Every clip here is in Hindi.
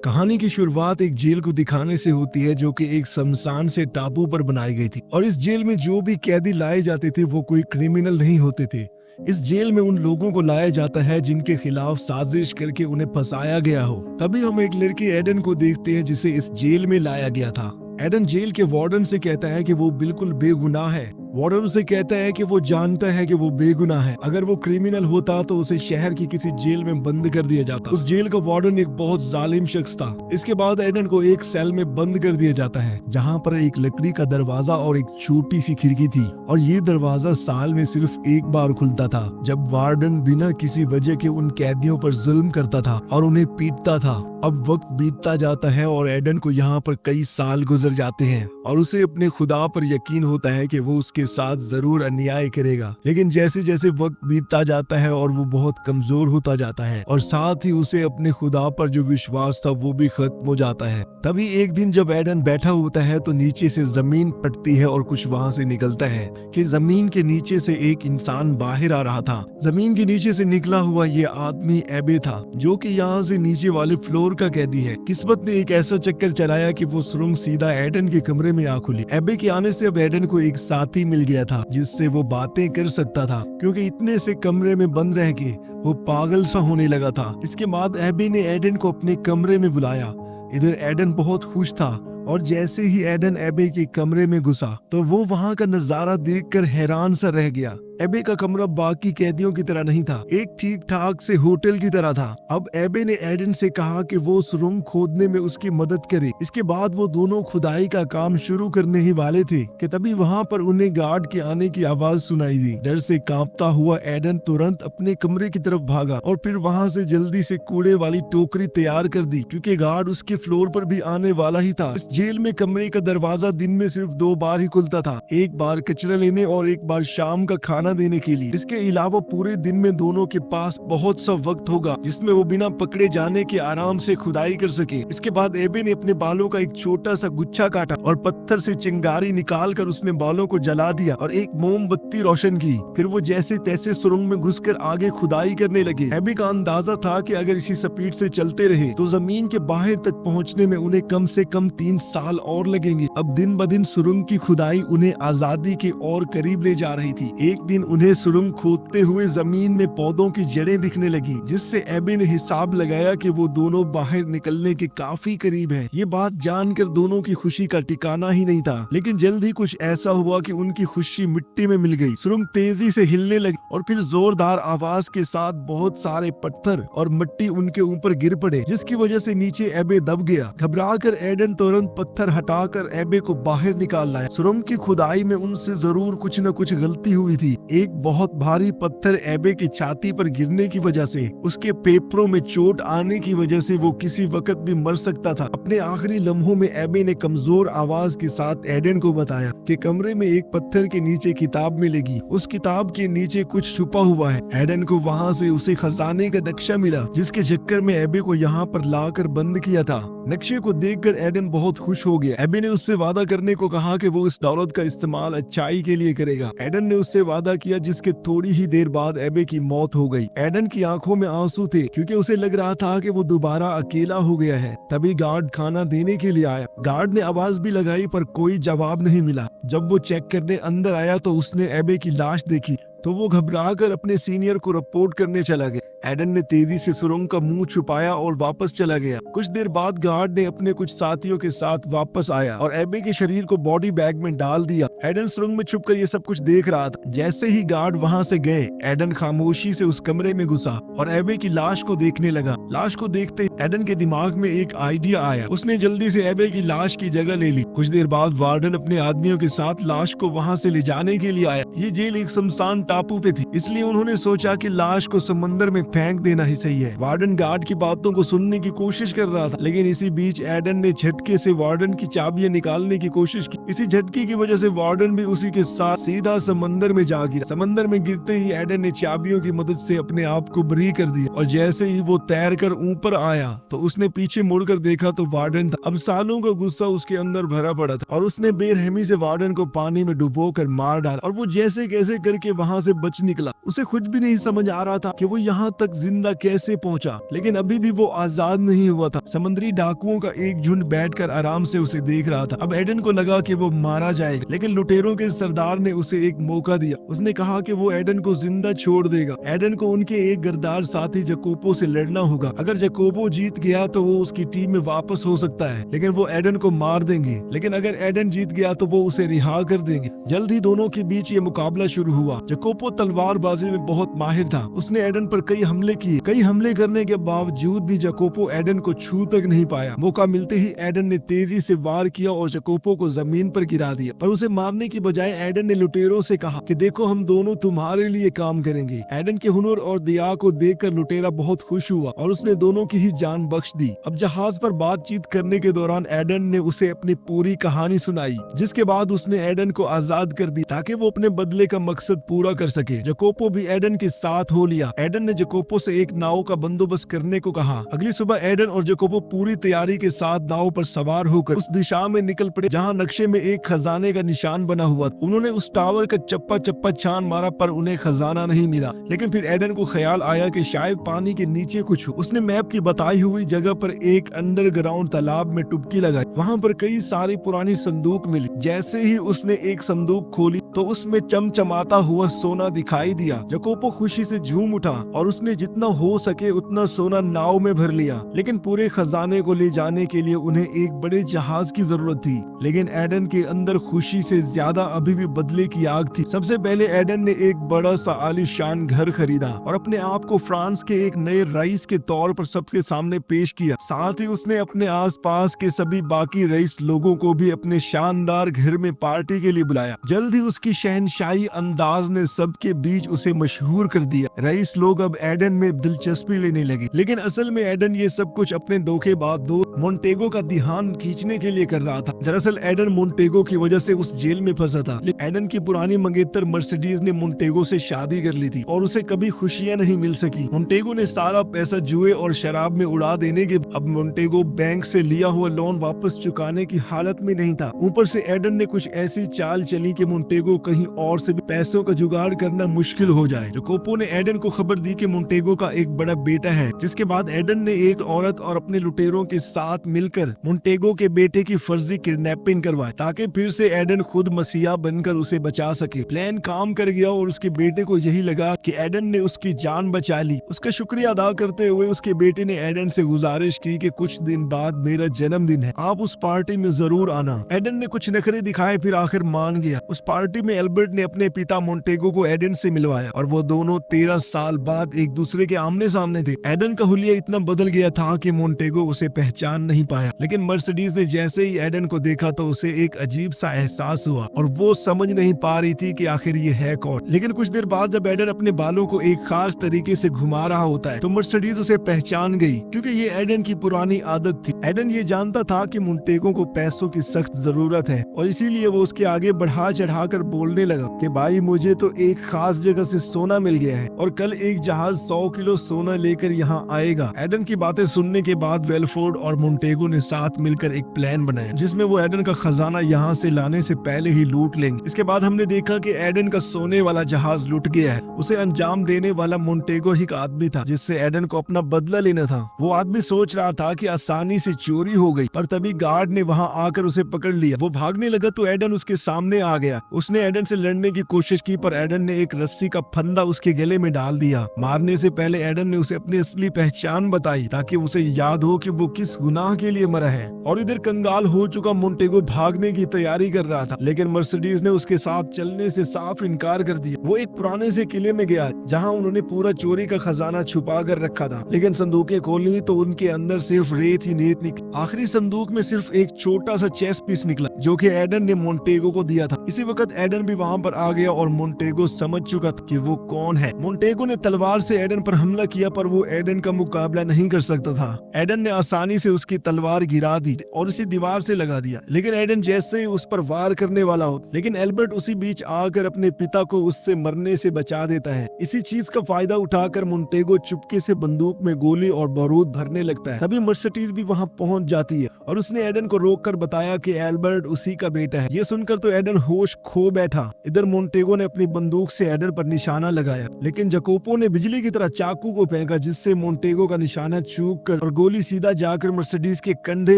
कहानी की शुरुआत एक जेल को दिखाने से होती है जो कि एक शमशान से टापू पर बनाई गई थी। और इस जेल में जो भी कैदी लाए जाते थे वो कोई क्रिमिनल नहीं होते थे। इस जेल में उन लोगों को लाया जाता है जिनके खिलाफ साजिश करके उन्हें फंसाया गया हो। तभी हम एक लड़की एडन को देखते हैं जिसे इस जेल में लाया गया था। एडन जेल के वार्डन से कहता है कि वो बिल्कुल बेगुनाह है। वार्डन उसे कहता है कि वो जानता है कि वो बेगुनाह है। अगर वो क्रिमिनल होता तो उसे शहर की किसी जेल में बंद कर दिया जाता। उस जेल का वार्डन एक बहुत जालिम शख्स था। इसके बाद एडन को एक सेल में बंद कर दिया जाता है जहाँ पर एक लकड़ी का दरवाजा और एक छोटी सी खिड़की थी। और ये दरवाजा साल में सिर्फ एक बार खुलता था जब वार्डन बिना किसी वजह के उन कैदियों पर जुल्म करता था और उन्हें पीटता था। अब वक्त बीतता जाता है और एडन को यहाँ पर कई साल गुजर जाते हैं और उसे अपने खुदा पर यकीन होता है कि वो उसके साथ जरूर अन्याय करेगा। लेकिन जैसे जैसे वक्त बीतता जाता है और वो बहुत कमजोर होता जाता है और साथ ही उसे अपने खुदा पर जो विश्वास था वो भी खत्म हो जाता है। तभी एक दिन जब एडन बैठा होता है तो नीचे से जमीन फटती है और कुछ वहां से निकलता है कि जमीन के नीचे से एक इंसान बाहर आ रहा था। जमीन के नीचे से निकला हुआ ये आदमी एबे था जो कि यहाँ से नीचे वाले फ्लोर का कैदी है। किस्मत ने एक ऐसा चक्कर चलाया कि वो सुरंग सीधा एडन के कमरे में आ खुली। एबे के आने से अब एडन को एक साथी मिल गया था जिससे वो बातें कर सकता था, क्योंकि इतने से कमरे में बंद रह के वो पागल सा होने लगा था। इसके बाद एबे ने एडन को अपने कमरे में बुलाया। इधर एडन बहुत खुश था और जैसे ही एडन एबे के कमरे में घुसा तो वो वहाँ का नजारा देखकर हैरान सा रह गया। एबे का कमरा बाकी कैदियों की तरह नहीं था, एक ठीक ठाक से होटल की तरह था। अब एबे ने एडन से कहा कि वो सुरंग खोदने में उसकी मदद करे। इसके बाद वो दोनों खुदाई का काम शुरू करने ही वाले थे कि तभी वहाँ पर उन्हें गार्ड के आने की आवाज सुनाई दी। डर से कांपता हुआ एडन तुरंत अपने कमरे की तरफ भागा और फिर वहाँ से जल्दी से कूड़े वाली टोकरी तैयार कर दी, क्योंकि गार्ड उसके फ्लोर पर भी आने वाला ही था। इस जेल में कमरे का दरवाजा दिन में सिर्फ 2 बार ही खुलता था, एक बार कचरा लेने और एक बार शाम का खाना देने के लिए। इसके अलावा पूरे दिन में दोनों के पास बहुत सा वक्त होगा जिसमें वो बिना पकड़े जाने के आराम से खुदाई कर सके। इसके बाद एबे ने अपने बालों का एक छोटा सा गुच्छा काटा और पत्थर से चिंगारी निकाल कर उसमें बालों को जला दिया और एक मोमबत्ती रोशन की। फिर वो जैसे तैसे सुरंग में घुसकर आगे खुदाई करने लगे। एबे का अंदाजा था कि अगर इसी स्पीड से चलते रहे तो जमीन के बाहर तक पहुंचने में उन्हें कम से कम 3 साल और लगेंगे। अब दिन ब दिन सुरंग की खुदाई उन्हें आजादी के और करीब ले जा रही थी। एक दिन उन्हें सुरंग खोदते हुए जमीन में पौधों की जड़ें दिखने लगी, जिससे एबे ने हिसाब लगाया कि वो दोनों बाहर निकलने के काफी करीब हैं। ये बात जानकर दोनों की खुशी का ठिकाना ही नहीं था। लेकिन जल्द ही कुछ ऐसा हुआ कि उनकी खुशी मिट्टी में मिल गई। सुरंग तेजी से हिलने लगी और फिर जोरदार आवाज के साथ बहुत सारे पत्थर और मिट्टी उनके ऊपर गिर पड़े, जिसकी वजह से नीचे एबे दब गया। घबराकर एडन तुरंत पत्थर हटाकर एबे को बाहर निकाल लाया। सुरंग की खुदाई में उनसे जरूर कुछ न कुछ गलती हुई थी। एक बहुत भारी पत्थर एबे की छाती पर गिरने की वजह से, उसके फेफड़ों में चोट आने की वजह से वो किसी वक्त भी मर सकता था। अपने आखिरी लम्हों में एबे ने कमजोर आवाज के साथ एडन को बताया कि कमरे में एक पत्थर के नीचे किताब मिलेगी, उस किताब के नीचे कुछ छुपा हुआ है। एडन को वहाँ से उसे खजाने का नक्शा मिला जिसके चक्कर में एबे को यहाँ पर लाकर बंद किया था। नक्शे को देखकर एडन बहुत खुश हो गया। एबे ने उससे वादा करने को कहा कि वो इस दौलत का इस्तेमाल अच्छाई के लिए करेगा। एडन ने उससे वादा किया, जिसके थोड़ी ही देर बाद एबे की मौत हो गई। एडन की आंखों में आंसू थे क्योंकि उसे लग रहा था कि वो दोबारा अकेला हो गया है। तभी गार्ड खाना देने के लिए आया। गार्ड ने आवाज भी लगाई पर कोई जवाब नहीं मिला। जब वो चेक करने अंदर आया तो उसने एबे की लाश देखी तो वो घबराकर अपने सीनियर को रिपोर्ट करने चला गया। एडन ने तेजी से सुरंग का मुंह छुपाया और वापस चला गया। कुछ देर बाद गार्ड ने अपने कुछ साथियों के साथ वापस आया और एबे के शरीर को बॉडी बैग में डाल दिया। एडन सुरंग में छुपकर ये सब कुछ देख रहा था। जैसे ही गार्ड वहां से गए, एडन खामोशी से उस कमरे में घुसा और एबे की लाश को देखने लगा। लाश को देखते एडन के दिमाग में एक आइडिया आया। उसने जल्दी से एबे की लाश की जगह ले ली। कुछ देर बाद वार्डन अपने आदमियों के साथ लाश को वहां से ले जाने के लिए आया। ये जेल एक शमशान टापू पे थी, इसलिए उन्होंने सोचा कि लाश को समंदर में फेंक देना ही सही है। वार्डन गार्ड की बातों को सुनने की कोशिश कर रहा था, लेकिन इसी बीच एडन ने झटके से वार्डन की चाबियां निकालने की कोशिश की। इसी झटके की वजह से वार्डन भी उसी के साथ सीधा समंदर में जा गिरा। समंदर में गिरते ही एडन ने चाबियों की मदद से अपने आप को बरी कर दिया और जैसे ही वो तैर कर ऊपर आया तो उसने पीछे मुड़कर देखा तो वार्डन था। अब सालों का गुस्सा उसके अंदर भरा पड़ा था और उसने बेरहमी से वार्डन को पानी में डुबो कर मार डाला और वो जैसे कैसे करके वहां से बच निकला। उसे खुद भी नहीं समझ आ रहा था कि वो यहाँ तक जिंदा कैसे पहुंचा, लेकिन अभी भी वो आजाद नहीं हुआ था। समुद्री डाकुओं का एक झुंड बैठकर आराम से उसे देख रहा था। अब एडन को लगा कि वो मारा जाएगा, लेकिन लुटेरों के सरदार ने उसे एक मौका दिया। उसने कहा कि वो एडन को जिंदा छोड़ देगा। एडन को उनके एक गद्दार साथी जकोपो से लड़ना होगा। अगर जकोपो जीत गया तो वो उसकी टीम में वापस हो सकता है, लेकिन वो एडन को मार देंगे। लेकिन अगर एडन जीत गया तो वो उसे रिहा कर देंगे। जल्द ही दोनों के बीच ये मुकाबला शुरू हुआ। जकोपो तलवारबाजी में बहुत माहिर था। उसने एडन पर कई हमले किए। कई हमले करने के बावजूद भी जकोपो एडन को छू तक नहीं पाया। मौका मिलते ही एडन ने तेजी से वार किया और जकोपो को जमीन पर गिरा दिया। पर उसे मारने की बजाय एडन ने लुटेरों से कहा कि देखो, हम दोनों तुम्हारे लिए काम करेंगे। एडन के हुनर और दया को देखकर लुटेरा बहुत खुश हुआ और उसने दोनों की ही जान बख्श दी। अब जहाज पर बातचीत करने के दौरान एडन ने उसे अपनी पूरी कहानी सुनाई, जिसके बाद उसने एडन को आजाद कर दी ताकि वो अपने बदले का मकसद पूरा कर सके। जकोपो भी एडन के साथ हो लिया। एडन ने जकोपो से एक नाव का बंदोबस्त करने को कहा। अगली सुबह एडन और जकोपो पूरी तैयारी के साथ नाव पर सवार होकर उस दिशा में निकल पड़े जहाँ नक्शे में एक खजाने का निशान बना हुआ। उन्होंने उस टावर का चप्पा चप्पा छान मारा, पर उन्हें खजाना नहीं मिला। लेकिन फिर एडन को ख्याल आया कि शायद पानी के नीचे कुछ हो। उसने मैप की बताई हुई जगह पर एक अंडरग्राउंड तालाब में डुबकी लगाई। वहाँ पर कई सारी पुरानी संदूक मिली। जैसे ही उसने एक संदूक खोली तो उसमें चमचमाता हुआ सोना दिखाई दिया। जकोपो खुशी से झूम उठा और उसने जितना हो सके उतना सोना नाव में भर लिया। लेकिन पूरे खजाने को ले जाने के लिए उन्हें एक बड़े जहाज की जरूरत थी। लेकिन एडन के अंदर खुशी से ज्यादा अभी भी बदले की आग थी। सबसे पहले एडन ने एक बड़ा सा आलीशान घर खरीदा और अपने आप को फ्रांस के एक नए रईस के तौर पर सबके सामने पेश किया। साथ ही उसने अपने आसपास के सभी बाकी रईस लोगों को भी अपने शानदार घर में पार्टी के लिए बुलाया। जल्द ही उसकी शहनशाही अंदाज ने सबके बीच उसे मशहूर कर दिया। रईस लोग अब एडन में दिलचस्पी लेने लगे। लेकिन असल में एडन ये सब कुछ अपने धोखेबाज दोस्त मोंटेगो का ध्यान खींचने के लिए कर रहा था। दरअसल एडन मोंटेगो की वजह से उस जेल में फंसा था। एडन की पुरानी मंगेतर मर्सिडीज ने मोंटेगो से शादी कर ली थी और उसे कभी खुशियां नहीं मिल सकी। मोंटेगो ने सारा पैसा जुए और शराब में उड़ा देने के अब मोंटेगो बैंक से लिया हुआ लोन वापस चुकाने की हालत में नहीं था। ऊपर से एडन ने कुछ ऐसी चाल चली कि मोंटेगो कहीं और से भी पैसों का जुगाड़ करना मुश्किल हो जाए। जकोपो ने एडन को खबर दी कि मोंटेगो का एक बड़ा बेटा है। जिसके बाद एडन ने एक औरत और अपने लुटेरों के साथ मिलकर मोंटेगो के बेटे की फर्जी किडनैपिंग करवाई ताकि फिर से एडन खुद मसीहा बनकर उसे बचा सके। प्लान काम कर गया और उसके बेटे को यही लगा कि एडन ने उसकी जान बचा ली। उसका शुक्रिया अदा करते हुए उसके बेटे ने एडन से गुजारिश की कि कुछ दिन बाद मेरा जन्मदिन है, आप उस पार्टी में जरूर आना। एडन ने कुछ नखरे दिखाए, फिर आखिर मान गया। उस पार्टी में एल्बर्ट ने अपने पिता मोंटेगो को एडन से मिलवाया और वो दोनों 13 साल बाद एक दूसरे के आमने सामने थे। एडन का हुलिया इतना बदल गया था कि मोंटेगो उसे पहचान नहीं पाया। लेकिन मर्सिडीज ने जैसे ही एडन को देखा तो उसे एक अजीब सा एहसास हुआ और वो समझ नहीं पा रही थी कि आखिर ये है कौन। लेकिन कुछ देर बाद जब एडन अपने बालों को एक खास तरीके से घुमा रहा होता है तो मर्सिडीज उसे पहचान गई, क्योंकि ये एडन की पुरानी आदत थी। एडन ये जानता था कि मोंटेगो को पैसों की सख्त जरूरत है और इसीलिए वो उसके आगे बढ़ा चढ़ाकर बोलने लगा कि भाई मुझे तो एक खास जगह से सोना मिल गया है और कल एक जहाज 100 किलो सोना लेकर यहाँ आएगा। एडन की बातें सुनने के बाद वेलफोर्ड और मोंटेगो ने साथ मिलकर एक प्लान बनाया जिसमें वो एडन का खजाना यहाँ से लाने से पहले ही लूट लेंगे। इसके बाद हमने देखा कि एडन का सोने वाला जहाज लुट गया है। उसे अंजाम देने वाला मोंटेगो ही का आदमी था जिससे एडन को अपना बदला लेना था। वो आदमी सोच रहा था कि आसानी से चोरी हो गई, पर तभी गार्ड ने वहाँ आकर उसे पकड़ लिया। वो भागने लगा तो एडन उसके सामने आ गया। उसने एडन से लड़ने की कोशिश की पर एडन ने एक रस्सी का फंदा उसके गले में डाल दिया। मारने से पहले एडन ने उसे अपनी असली पहचान बताई ताकि उसे याद हो कि वो किस गुनाह के लिए मरा है। और इधर कंगाल हो चुका मोंटेगो भागने की तैयारी कर रहा था, लेकिन मर्सिडीज ने उसके साथ चलने से साफ इनकार कर दिया। वो एक पुराने से किले में गया जहाँ उन्होंने पूरा चोरी का खजाना छुपा कर रखा था, लेकिन संदूकें खोली तो उनके अंदर सिर्फ रेत ही रेत निकली। आखिरी संदूक में सिर्फ एक छोटा सा चेस पीस निकला जो कि एडन ने मोंटेगो को दिया था। इसी वक्त एडन भी वहाँ पर आ गया और मोंटेगो समझ चुका था कि वो कौन है। मोंटेगो ने तलवार से एडन पर हमला किया पर वो एडन का मुकाबला नहीं कर सकता था। एडन ने आसानी से उसकी तलवार गिरा दी और उसी दीवार से लगा दिया, लेकिन एडन जैसे ही उस पर वार करने वाला हो, लेकिन एल्बर्ट उसी बीच आकर अपने पिता को उससे मरने से बचा देता है। इसी चीज का फायदा उठाकर मोंटेगो चुपके से बंदूक में गोली और बारूद भरने लगता है। तभी मर्सिडीज भी वहाँ पहुँच जाती है और उसने एडन को रोककर बताया कि एल्बर्ट उसी का बेटा है। ये सुनकर तो एडन होश खो बैठा। इधर मोंटेगो ने अपनी बंदूक से एडन पर निशाना लगाया, लेकिन जकोपो ने बिजली की तरह चाकू को फेंका, जिससे मोंटेगो का निशाना चूक कर और गोली सीधा जाकर मर्सिडीज के कंधे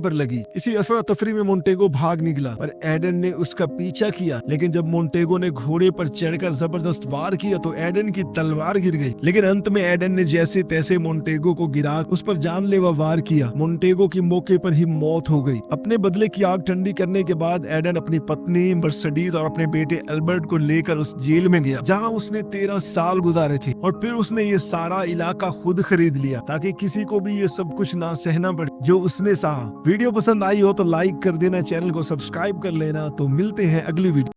पर लगी। इसी अफरा तफरी में मोंटेगो भाग निकला, पर एडन ने उसका पीछा किया। लेकिन जब मोंटेगो ने घोड़े पर चढ़कर जबरदस्त वार किया तो एडन की तलवार गिर गई। लेकिन अंत में एडन ने जैसे तैसे मोंटेगो को गिरा उस पर जानलेवा वार किया। मोंटेगो की मौके पर ही मौत हो गई। अपने बदले की आग ठंडी करने के बाद एडन अपनी पत्नी मर्सिडीज और अपने बेटे एल्बर्ट को लेकर उस जेल में गया जहां उसने 13 साल गुजारे थे, और फिर उसने ये सारा इलाका खुद खरीद लिया ताकि किसी को भी ये सब कुछ ना सहना पड़े जो उसने सहा। वीडियो पसंद आई हो तो लाइक कर देना, चैनल को सब्सक्राइब कर लेना। तो मिलते हैं अगली वीडियो।